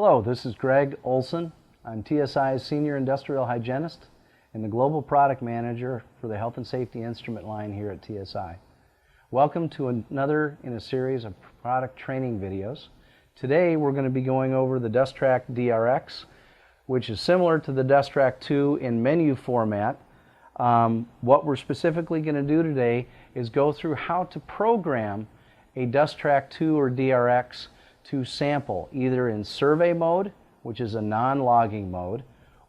Hello, this is Greg Olson. I'm TSI's Senior Industrial Hygienist and the Global Product Manager for the Health and Safety Instrument line here at TSI. Welcome to another in a series of product training videos. Today we're going to be going over the DustTrak DRX, which is similar to the DustTrak 2 in menu format. What we're specifically going to do today is go through how to program a DustTrak 2 or DRX to sample either in survey mode, which is a non-logging mode,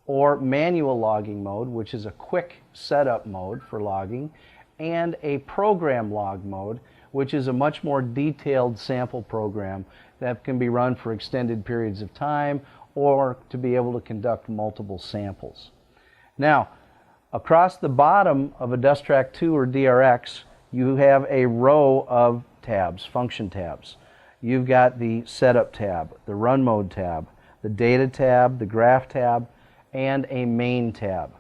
or manual logging mode, which is a quick setup mode for logging, and a program log mode, which is a much more detailed sample program that can be run for extended periods of time or to be able to conduct multiple samples. Now, across the bottom of a DustTrak 2 or DRX, you have a row of tabs, function tabs. You've got the Setup tab, the Run Mode tab, the Data tab, the Graph tab, and a Main tab.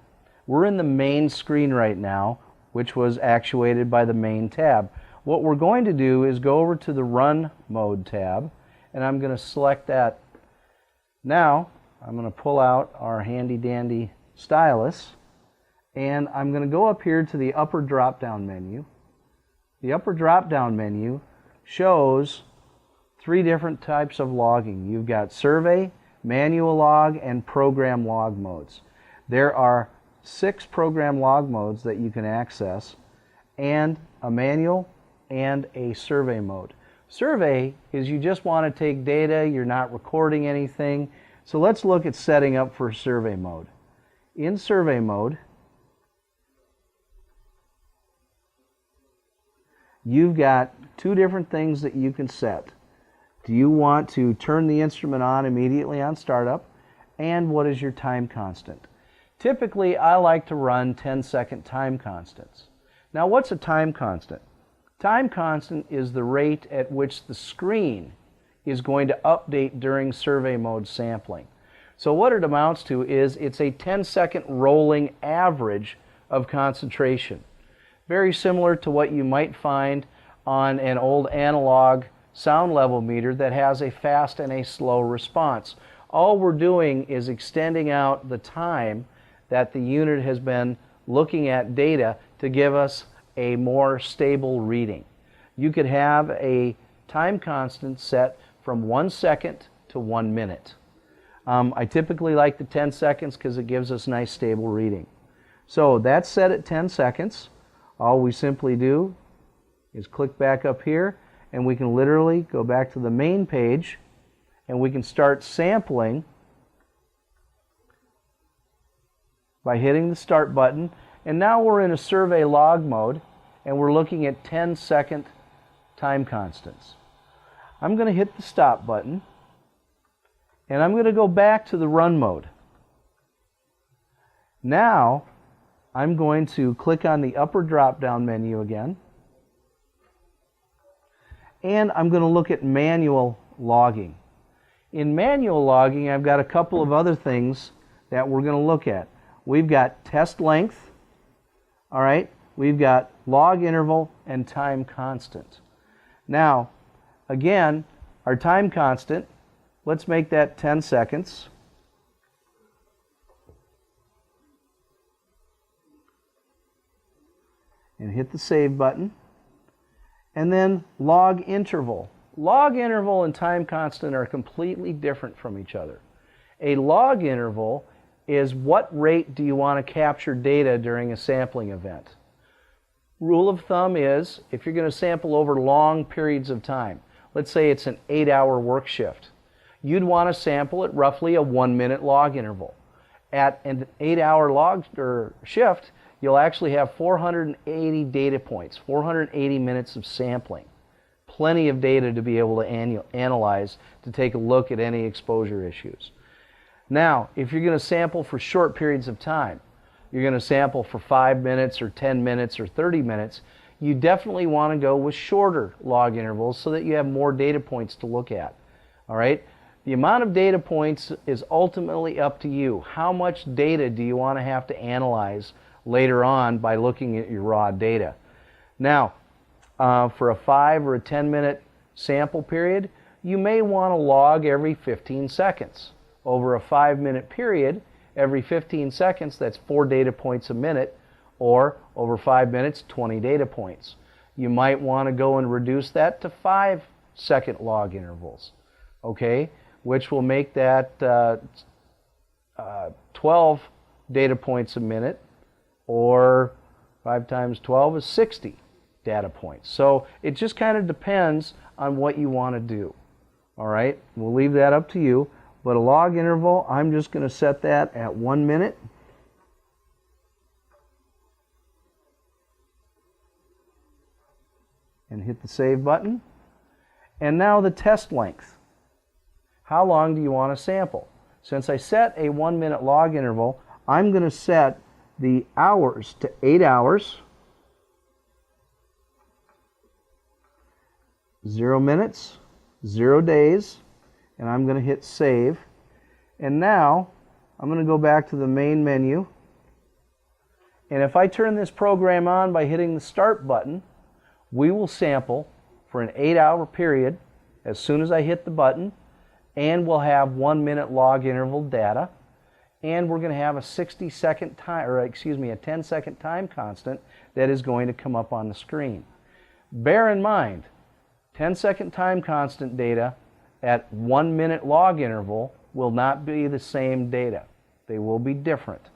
We're in the main screen right now, which was actuated by the Main tab. What we're going to do is go over to the Run Mode tab, and I'm going to select that. Now, I'm going to pull out our handy-dandy stylus, and I'm going to go up here to the upper drop-down menu. The upper drop-down menu shows three different types of logging. You've got survey, manual log, and program log modes. There are 6 program log modes that you can access, and a manual and a survey mode. Survey is you just want to take data, you're not recording anything. So let's look at setting up for survey mode. In survey mode, you've got 2 different things that you can set. Do you want to turn the instrument on immediately on startup? And what is your time constant? Typically, I like to run 10-second time constants. Now, what's a time constant? Time constant is the rate at which the screen is going to update during survey mode sampling. So what it amounts to is it's a 10-second rolling average of concentration. Very similar to what you might find on an old analog sound level meter that has a fast and a slow response. All we're doing is extending out the time that the unit has been looking at data to give us a more stable reading. You could have a time constant set from 1 second to 1 minute. I typically like the 10 seconds because it gives us nice stable reading. So that's set at 10 seconds. All we simply do is click back up here, and we can literally go back to the main page, and we can start sampling by hitting the start button. And now we're in a survey log mode, and we're looking at 10-second time constants. I'm going to hit the stop button, and I'm going to go back to the run mode. Now I'm going to click on the upper drop-down menu again, and I'm going to look at manual logging. In manual logging, I've got a couple of other things that we're going to look at. We've got test length, all right? We've got log interval and time constant. Now, again, our time constant, let's make that 10 seconds. And hit the save button. And then log interval. Log interval and time constant are completely different from each other. A log interval is what rate do you want to capture data during a sampling event. Rule of thumb is if you're going to sample over long periods of time, let's say it's an 8-hour work shift, you'd want to sample at roughly a 1-minute log interval. At an 8-hour log or shift, you'll actually have 480 data points, 480 minutes of sampling. Plenty of data to be able to analyze to take a look at any exposure issues. Now, if you're going to sample for short periods of time, you're going to sample for 5 minutes or 10 minutes or 30 minutes, you definitely want to go with shorter log intervals so that you have more data points to look at. All right? The amount of data points is ultimately up to you. How much data do you want to have to analyze later on by looking at your raw data? Now, for a 5 or a 10 minute sample period, you may want to log every 15 seconds. Over a 5-minute period, every 15 seconds, that's 4 data points a minute, or over 5 minutes, 20 data points. You might want to go and reduce that to 5-second log intervals, okay, which will make that 12 data points a minute, or 5 times 12 is 60 data points. So it just kind of depends on what you want to do. All right, we'll leave that up to you. But a log interval, I'm just going to set that at 1 minute. And hit the save button. And now the test length. How long do you want to sample? Since I set a 1-minute log interval, I'm going to set the hours to 8 hours, 0 minutes, 0 days, and I'm going to hit save. And now I'm going to go back to the main menu, and if I turn this program on by hitting the start button, we will sample for an 8-hour period as soon as I hit the button, and we'll have 1-minute log interval data, and we're going to have a 60-second time, or excuse me, a 10-second time constant that is going to come up on the screen. Bear in mind, 10-second time constant data at 1-minute log interval will not be the same data. They will be different.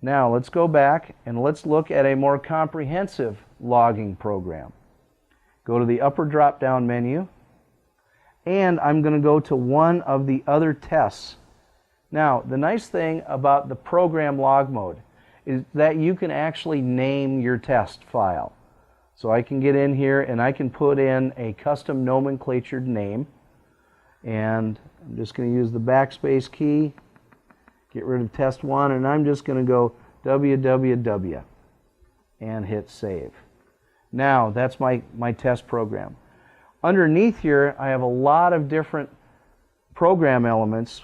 Now let's go back and let's look at a more comprehensive logging program. Go to the upper drop-down menu, and I'm going to go to one of the other tests. Now, the nice thing about the program log mode is that you can actually name your test file. So I can get in here and I can put in a custom nomenclatured name, and I'm just going to use the backspace key, get rid of test 1, and I'm just going to go www and hit save. Now that's my test program. Underneath here I have a lot of different program elements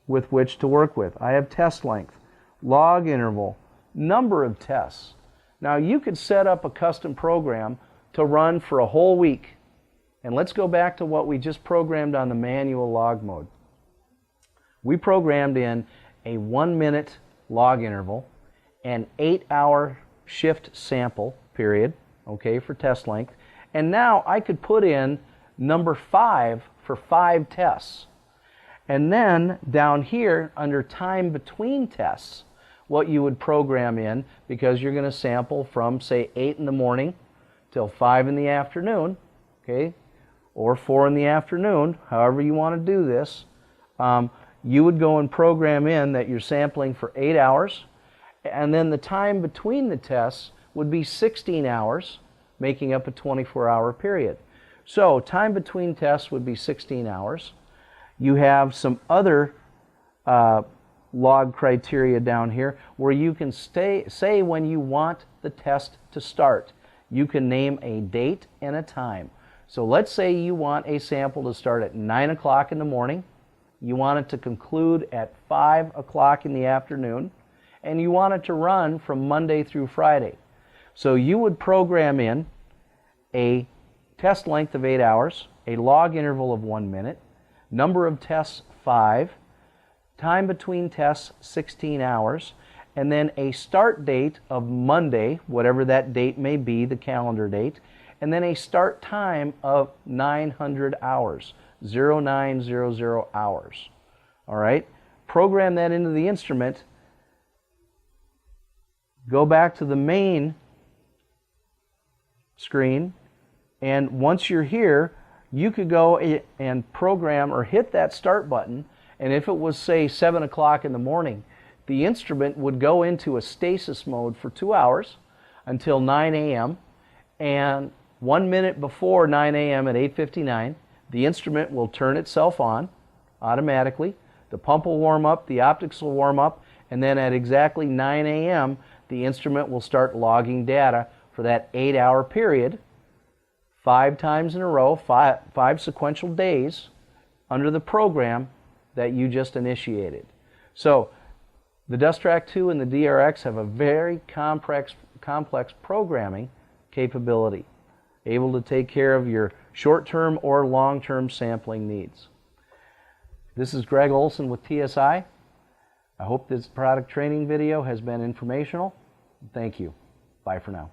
with which to work with. I have test length, log interval, number of tests. Now you could set up a custom program to run for a whole week. And let's go back to what we just programmed on the manual log mode. We programmed in a 1-minute log interval, an 8-hour shift sample period, okay, for test length. And now I could put in number 5 for 5 tests. And then down here under time between tests, what you would program in, because you're going to sample from, say, 8 in the morning till 5 in the afternoon, okay, or 4 in the afternoon, however you want to do this, you would go and program in that you're sampling for 8 hours, and then the time between the tests would be 16 hours, making up a 24-hour period. So time between tests would be 16 hours. You have some other log criteria down here where you can say when you want the test to start. You can name a date and a time. So let's say you want a sample to start at 9 o'clock in the morning, you want it to conclude at 5 o'clock in the afternoon, and you want it to run from Monday through Friday. So you would program in a test length of 8 hours, a log interval of 1 minute, number of tests 5, time between tests 16 hours, and then a start date of Monday, whatever that date may be, the calendar date, and then a start time of 900 hours, 0900 hours. All right? Program that into the instrument. Go back to the main screen, and once you're here, you could go and program or hit that start button, and if it was, say, 7 o'clock in the morning, the instrument would go into a stasis mode for 2 hours until 9 a.m., and 1 minute before 9 a.m. at 8:59, the instrument will turn itself on automatically. The pump will warm up, the optics will warm up, and then at exactly 9 a.m., the instrument will start logging data for that 8-hour period, 5 times in a row, five sequential days under the program that you just initiated. So the DustTrak 2 and the DRX have a very complex programming capability, able to take care of your short-term or long-term sampling needs. This is Greg Olson with TSI. I hope this product training video has been informational. Thank you. Bye for now.